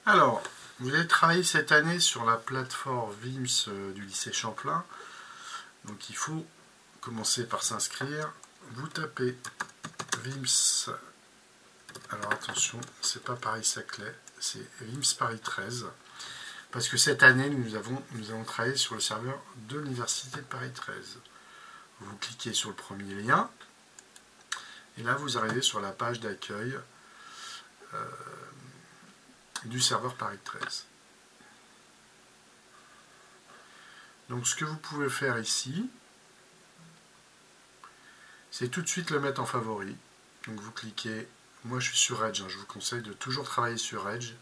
Alors, vous allez travailler cette année sur la plateforme VIMS du lycée Champlain. Donc il faut commencer par s'inscrire. Vous tapez VIMS. Alors attention, c'est pas Paris-Saclay, c'est VIMS Paris 13. Parce que cette année, nous allons travailler sur le serveur de l'Université de Paris 13. Vous cliquez sur le premier lien. Et là, vous arrivez sur la page d'accueil du serveur Paris 13. Donc ce que vous pouvez faire ici, c'est tout de suite le mettre en favori. Donc vous cliquez, moi je suis sur Edge, je vous conseille de toujours travailler sur Edge,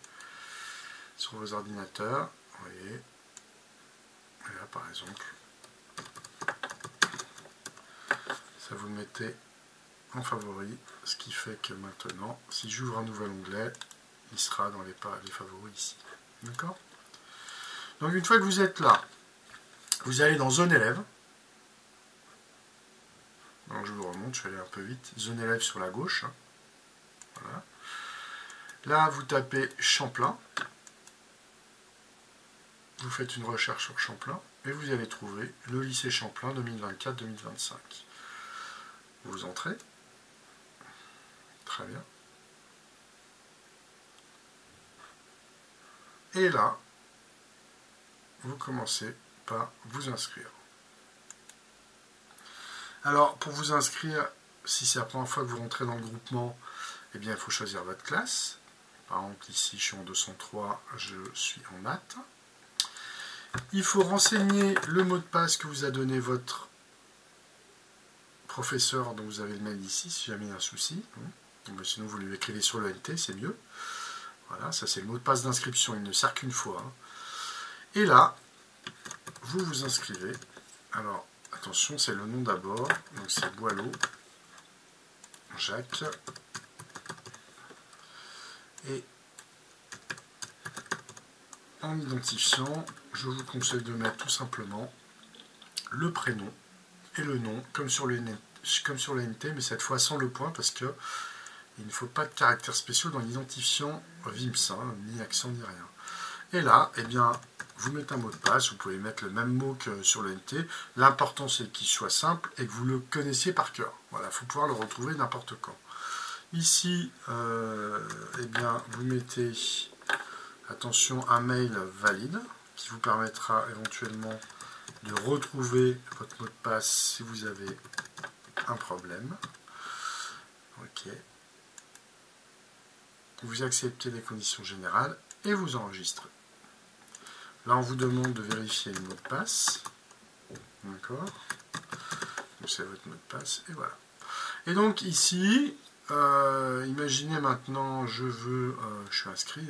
sur vos ordinateurs. Vous voyez, et là par exemple, ça vous le mettez en favori, ce qui fait que maintenant, si j'ouvre un nouvel onglet, il sera dans les favoris ici. D'accord? Donc une fois que vous êtes là, vous allez dans Zone élève. Donc je vous remonte, je vais aller un peu vite. Zone élève sur la gauche. Voilà. Là, vous tapez Champlain. Vous faites une recherche sur Champlain et vous allez trouver le lycée Champlain 2024-2025. Vous entrez. Très bien. Et là, vous commencez par vous inscrire. Alors, pour vous inscrire, si c'est la première fois que vous rentrez dans le groupement, eh bien, il faut choisir votre classe. Par exemple, ici, je suis en 203, je suis en maths. Il faut renseigner le mot de passe que vous a donné votre professeur, dont vous avez le mail ici, si jamais il y a un souci. Donc, sinon, vous lui écrivez sur le NT, c'est mieux. Voilà, ça c'est le mot de passe d'inscription, il ne sert qu'une fois. Et là, vous vous inscrivez. Alors, attention, c'est le nom d'abord. Donc c'est Boileau, Jacques. Et en identifiant, je vous conseille de mettre tout simplement le prénom et le nom, comme sur le NT, mais cette fois sans le point, parce que il ne faut pas de caractères spéciaux dans l'identifiant VIMS, ni accent ni rien. Et là, eh bien, vous mettez un mot de passe, vous pouvez mettre le même mot que sur le NT. L'important, c'est qu'il soit simple et que vous le connaissiez par cœur. Voilà, il faut pouvoir le retrouver n'importe quand. Ici, eh bien, vous mettez, attention, un mail valide qui vous permettra éventuellement de retrouver votre mot de passe si vous avez un problème. Ok. Vous acceptez les conditions générales et vous enregistrez. Là, on vous demande de vérifier le mot de passe. D'accord. Donc, c'est votre mot de passe. Et voilà. Et donc, ici, imaginez maintenant, je suis inscrit.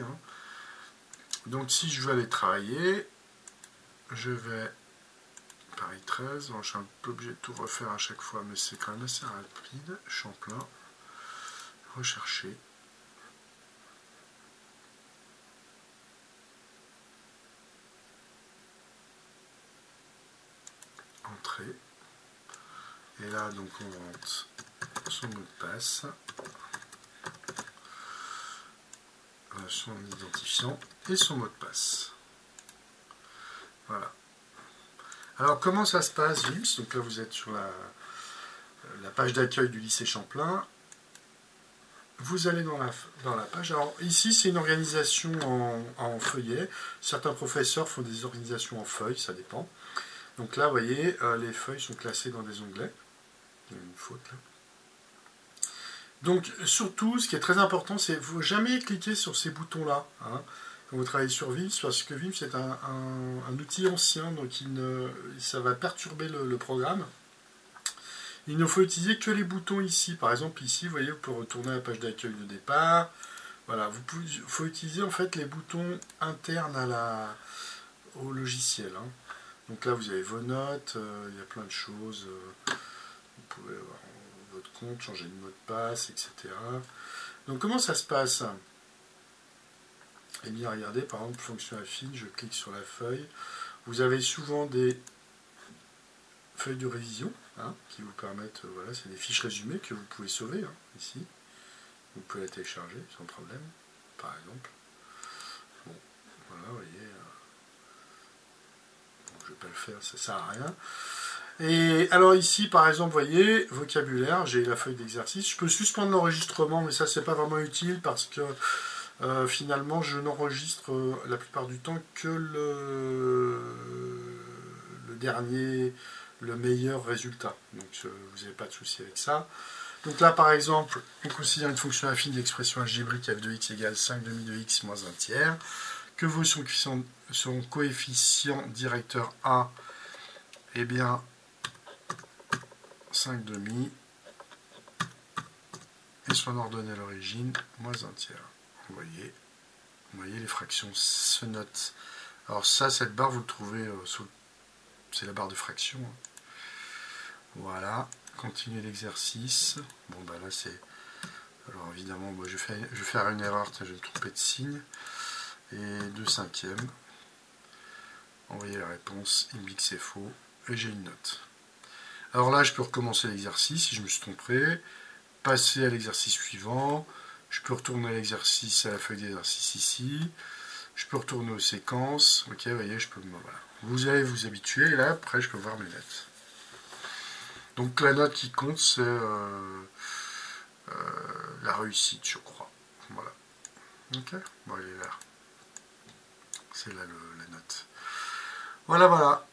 Donc, si je veux aller travailler, je vais Paris 13. Bon, je suis un peu obligé de tout refaire à chaque fois, mais c'est quand même assez rapide. Champlain. Rechercher. Entrée. Et là, donc, on rentre son mot de passe, son identifiant et son mot de passe. Voilà. Alors, comment ça se passe, VIMS? Donc là, vous êtes sur la page d'accueil du lycée Champlain. Vous allez dans la page. Alors, ici, c'est une organisation en feuillet. Certains professeurs font des organisations en feuilles, ça dépend. Donc là, vous voyez, les feuilles sont classées dans des onglets. Il y a une faute là. Donc, surtout, ce qui est très important, c'est qu'il ne faut jamais cliquer sur ces boutons-là quand vous travaillez sur VIMS, parce que VIMS est un outil ancien, donc ça va perturber le programme. Il ne faut utiliser que les boutons ici. Par exemple, ici, vous voyez, vous pouvez retourner à la page d'accueil de départ. Voilà, il faut utiliser en fait les boutons internes au logiciel. Donc là, vous avez vos notes, il y a plein de choses. Vous pouvez avoir votre compte, changer de mot de passe, etc. Donc comment ça se passe? Eh bien, regardez, par exemple, fonction affine, je clique sur la feuille. Vous avez souvent des feuilles de révision qui vous permettent, voilà, c'est des fiches résumées que vous pouvez sauver ici. Vous pouvez la télécharger sans problème, par exemple. pas le faire, ça sert à rien. Et alors ici, par exemple, vous voyez, vocabulaire, j'ai la feuille d'exercice. Je peux suspendre l'enregistrement, mais ça, c'est pas vraiment utile parce que finalement, je n'enregistre la plupart du temps que le dernier, le meilleur résultat. Donc, vous n'avez pas de souci avec ça. Donc là, par exemple, on considère une fonction affine d'expression algébrique f de x égale 5 demi de x moins 1 tiers, que vaut son coefficient directeur a, eh bien, 5 demi, et son ordonnée à l'origine, moins 1 tiers. Vous voyez, les fractions se notent. Alors ça, cette barre, vous le trouvez c'est la barre de fraction. Voilà, continuez l'exercice. Bon, bah là, c'est... Alors évidemment, moi, je vais faire une erreur, je vais me tromper de signe. Et 2/5. Envoyez la réponse, il me dit que c'est faux, et j'ai une note. Alors là, je peux recommencer l'exercice si je me suis trompé, passer à l'exercice suivant, je peux retourner à l'exercice, à la feuille d'exercice ici, je peux retourner aux séquences, ok, vous voyez, je peux... Voilà. Vous allez vous habituer, et là, après, je peux voir mes notes. Donc la note qui compte, c'est la réussite, je crois. Voilà. Ok, bon, elle est là. C'est là la note. Voilà, voilà.